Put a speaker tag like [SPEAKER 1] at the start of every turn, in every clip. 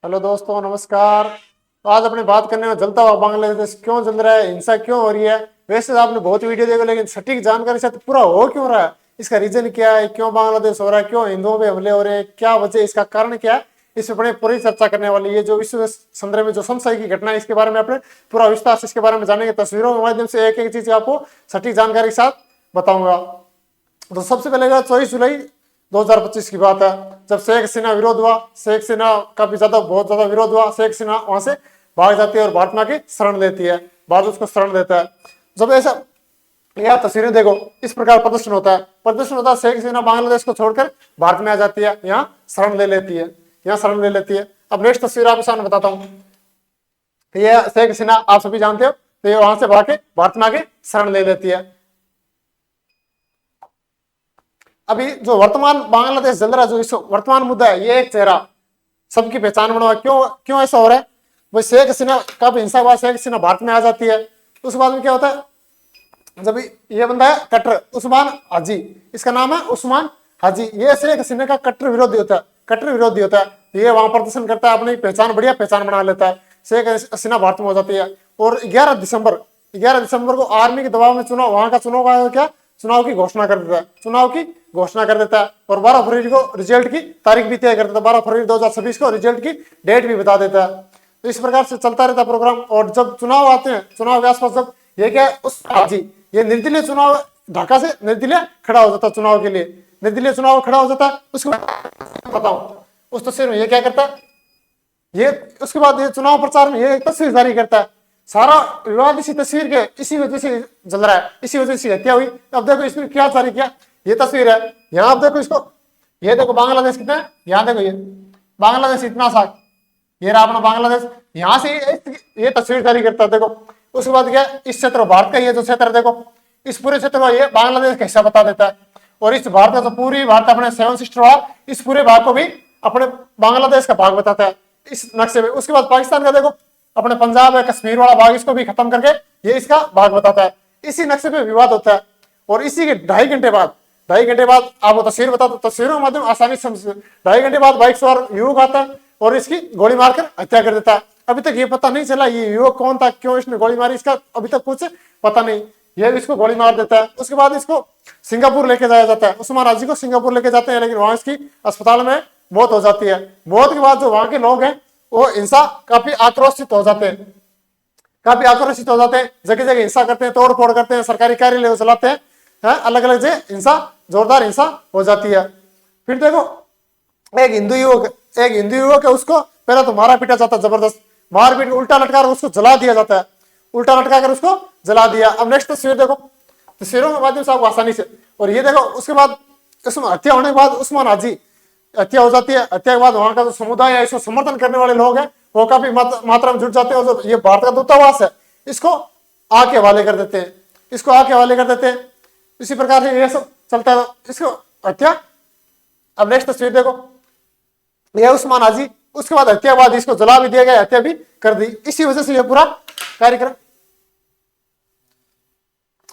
[SPEAKER 1] Hello दोस्तों, नमस्कार। तो आज अपने बात करने में जलता हुआ बांग्लादेश क्यों जल रहा है, हिंसा क्यों हो रही है। वैसे तो आपने बहुत वीडियो देखो, लेकिन सटीक जानकारी से पूरा हो क्यों रहा है, इसका रीजन क्या है, क्यों बांग्लादेश हो रहा है, क्यों हिंदुओं पे हमले हो रहे हैं, क्या वजह, इसका कारण क्या है, इस पर अपने पूरी चर्चा करने वाली है। जो विश्व संदर्भ में जो संशय की घटना है, इसके बारे में अपने पूरा विस्तार से इसके बारे में जानेंगे। तस्वीरों के माध्यम से एक एक चीज आपको सटीक जानकारी के साथ बताऊंगा। तो सबसे पहले 24 जुलाई 2025 की बात है, जब शेख हसीना विरोध हुआ। शेख हसीना का भी बहुत ज्यादा विरोध हुआ। शेख हसीना वहां से भाग जाती है और भारत में आके शरण लेती है। भारत उसको शरण देता है। जब ऐसा यह तस्वीरें देखो, इस प्रकार प्रदर्शन होता है। शेख हसीना बांग्लादेश को छोड़कर भारत में आ जाती है, यहाँ शरण ले लेती है। अब नेक्स्ट तस्वीर आपके सामने बताता हूँ। ये शेख हसीना आप सभी जानते हो। तो ये वहां से भाग के भारत में आके शरण ले लेती है। अभी जो वर्तमान बांग्लादेश जल रहा है, जो इस वर्तमान मुद्दा है, ये एक चेहरा सबकी पहचान बना हुआ। क्यों क्यों ऐसा हो रहा है भाई। शेख हसीना का हिंसा हुआ, शेख हसीना भारत में आ जाती है। उसके बाद में क्या होता है, जब ये बंदा है कट्टर उस्मान हाजी, इसका नाम है उस्मान हाजी। ये शेख हसीना का कट्टर विरोधी होता है। ये वहां प्रदर्शन करता है, अपनी पहचान बढ़िया पहचान बना लेता है। शेख हसीना भारत में हो जाती है और 11 दिसंबर को आर्मी के दबाव में वहां का चुनाव की घोषणा कर देता है। और 12 फरवरी को रिजल्ट की तारीख भी तय कर देता है। 12 फरवरी 2026 को रिजल्ट की डेट भी बता देता है। तो इस प्रकार से चलता रहता है प्रोग्राम। और जब चुनाव आते हैं, चुनाव के आसपास जब ये क्या है, उस हाजी ये निर्दलीय चुनाव, ढाका से निर्दलीय खड़ा हो जाता है चुनाव के लिए। निर्दलीय चुनाव खड़ा हो जाता है। उसके बाद बताऊं उस तस्वीर में ये क्या करता है, ये उसके बाद ये चुनाव प्रचार में ये एक तस्वीर जारी करता है। सारा विवाद इसी तस्वीर के इसी वजह से जल रहा है, इसी वजह से हत्या हुई। अब देखो इसमें क्या जारी किया, ये तस्वीर है। यहाँ आप देखो इसको, ये देखो बांग्लादेश कितना है, यहाँ देखो ये बांग्लादेश इतना सा, ये रहा अपना बांग्लादेश। यहाँ से ये तस्वीर जारी करता है। देखो उसके बाद क्या, इस क्षेत्र भारत का ये जो क्षेत्र देखो, इस पूरे क्षेत्र को ये बांग्लादेश का हिस्सा बता देता है। और इस भारत का जो पूरी भारत अपने 7 सिस्टर वार, इस पूरे भाग को भी अपने बांग्लादेश का भाग बताता है इस नक्शे में। उसके बाद पाकिस्तान का देखो, अपने पंजाब है कश्मीर वाला भाग, इसको भी खत्म करके ये इसका भाग बताता है। इसी नक्शे पे विवाद होता है। और इसी के 2.5 घंटे बाद आपको तस्वीर बताता हूं, तस्वीरों के माध्यम आसानी से समझ। 2.5 घंटे बाद बाइक सवार युवक आता है और इसकी गोली मारकर हत्या कर देता है। अभी तक ये पता नहीं चला ये युवक कौन था, क्यों इसने गोली मारी, इसका अभी तक कुछ पता नहीं। ये इसको गोली मार देता है। उसके बाद इसको सिंगापुर लेके जाया जाता है। उस्मान हाजी को सिंगापुर लेके जाते हैं, लेकिन वहां इसकी अस्पताल में मौत हो जाती है। मौत के बाद जो वहां के लोग हैं वो हिंसा काफी आक्रोशित हो जाते हैं, जगह जगह हिंसा करते हैं, तोड़ फोड़ करते हैं, सरकारी कार्यालय चलाते हैं, अलग अलग जगह हिंसा, जोरदार हिंसा हो जाती है। फिर देखो एक हिंदू युवक है, उसको पहले तो मारा पीटा जाता है, जबरदस्त मारपीट, उल्टा लटका कर उसको जला दिया जाता है। अब नेक्स्ट तस्वीर देखो, तस्वीरों के माध्यम से आपको आसानी से। और ये देखो उसके बाद इसमें हत्या होने के बाद उस्मान हाजी हत्या हो जाती है। हत्या के बाद वहां का जो समुदाय है, इसको समर्थन करने वाले लोग हैं, वो काफी मात्रा में जुट जाते हैं। और जो ये भारत का दूतावास है, इसको आके हवाले कर देते हैं। इसी प्रकार से ये सब चलता है, इसको हत्या। अब नेक्स्ट तस्वीर देखो, यह उस्मान हाजी, उसके बाद हत्या के बाद इसको जला भी दिया गया, हत्या भी कर दी। इसी वजह से यह पूरा कार्यक्रम,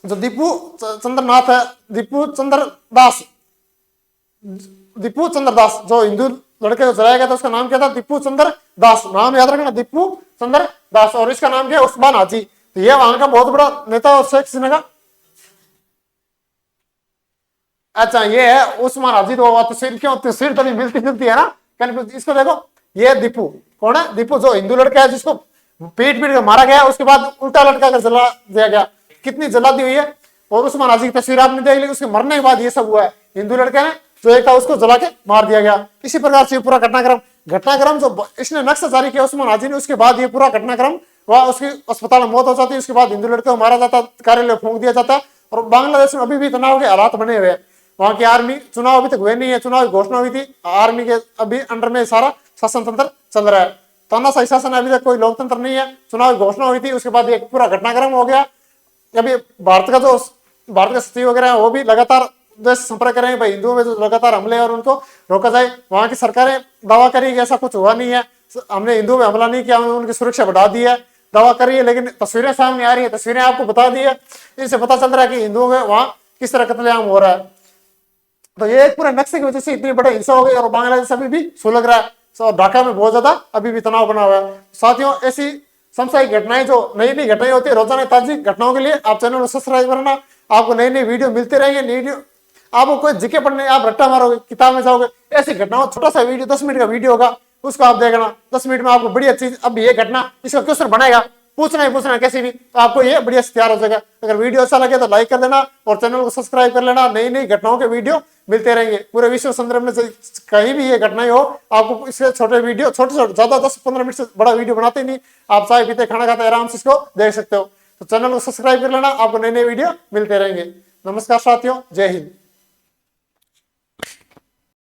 [SPEAKER 1] जो दीपू चंद्र दास जो हिंदू लड़के को जलाया गया था, उसका नाम क्या था, दीपू चंद्र दास। नाम याद रखना, दीपू चंद्र दास। और इसका नाम क्या है, उस्मान हाजी। तो ये वहां का बहुत बड़ा नेता और शेख हसीना का। अच्छा ये है उस्मान हाजी। तो तस्वीर तभी मिलती जुलती है ना। इसको देखो, ये दीपू कौन है, दीपू जो हिंदू लड़का है जिसको पीट कर मारा गया, उसके बाद उल्टा लटका कर जला दिया गया। कितनी जला दी हुई है। और उस्मान हाजी की तस्वीर आपने देख ली। उसके मरने के बाद ये सब हुआ है, हिंदू लड़के ने जो एक था उसको जला के मार दिया गया। इसी प्रकार से पूरा घटनाक्रम जो इसने नक्शा जारी किया उस्मान हाजी ने, उसके बाद ये पूरा घटनाक्रम वह उसकी अस्पताल में मौत हो जाती है। उसके बाद हिंदू लड़के को मारा जाता, कार्यालय फूंक दिया जाता। और बांग्लादेश में अभी भी तनाव के हालात बने हुए हैं। वहां की आर्मी, चुनाव अभी तक हुए नहीं है, चुनाव की घोषणा हुई थी, आर्मी के अभी अंडर में सारा शासन तंत्र चल रहा है। तानाशाही शासन, अभी तक कोई लोकतंत्र नहीं है। चुनाव की घोषणा हुई थी, उसके बाद ये पूरा घटनाक्रम हो गया। अभी भारत के सचिव वगैरह वो भी लगातार संपर्क करेंगे भाई, हिंदुओं में जो लगातार हमले और उनको रोका जाए। वहां की सरकारें दावा करी कि ऐसा कुछ हुआ नहीं है, हमने हिंदुओं में हमला नहीं किया, हमने उनकी सुरक्षा बढ़ा दी है, दावा करी है। लेकिन तस्वीरें सामने आ रही है, तस्वीरें आपको बता दी है, इससे पता चल रहा है कि हिंदुओं में वहां किस तरह कत्लेआम हो रहा है। तो ये एक पूरे नक्शे की वजह से इतनी बड़ी हिंसा हो गई और बांग्लादेश अभी भी सुलग रहा है। ढाका में बहुत ज्यादा अभी भी तनाव बना हुआ है। साथियों, ऐसी साम्प्रदायिक घटनाएं जो नई नई घटनाएं होती है, रोजाना ताजी घटनाओं के लिए आप चैनल को सब्सक्राइब करना। आपको नई नई वीडियो मिलते रहेंगे। नई वीडियो आपको कोई जीके पढ़ने, आप रट्टा मारोगे, किताब में जाओगे, ऐसी घटनाओं, छोटा सा वीडियो 10 मिनट का वीडियो होगा, उसको आप देखना। 10 मिनट में आपको बढ़िया चीज, अब ये घटना, इसका क्वेश्चन बनाएगा, पूछना ही पूछना कैसे भी, तो आपको ये बढ़िया से तैयार हो जाएगा। अगर वीडियो अच्छा लगे तो लाइक कर देना और चैनल को सब्सक्राइब कर लेना। नई नई घटनाओं के वीडियो मिलते रहेंगे। पूरे विश्व संदर्भ में कहीं भी ये घटनाएं हो, आपको इससे छोटे वीडियो, छोटे छोटे, ज्यादा 10-15 मिनट से बड़ा वीडियो बनाते नहीं, आप चाय पीते खाना खाते आराम से इसको देख सकते हो। तो चैनल को सब्सक्राइब कर लेना, आपको नए नए वीडियो मिलते रहेंगे। नमस्कार साथियों, जय हिंद।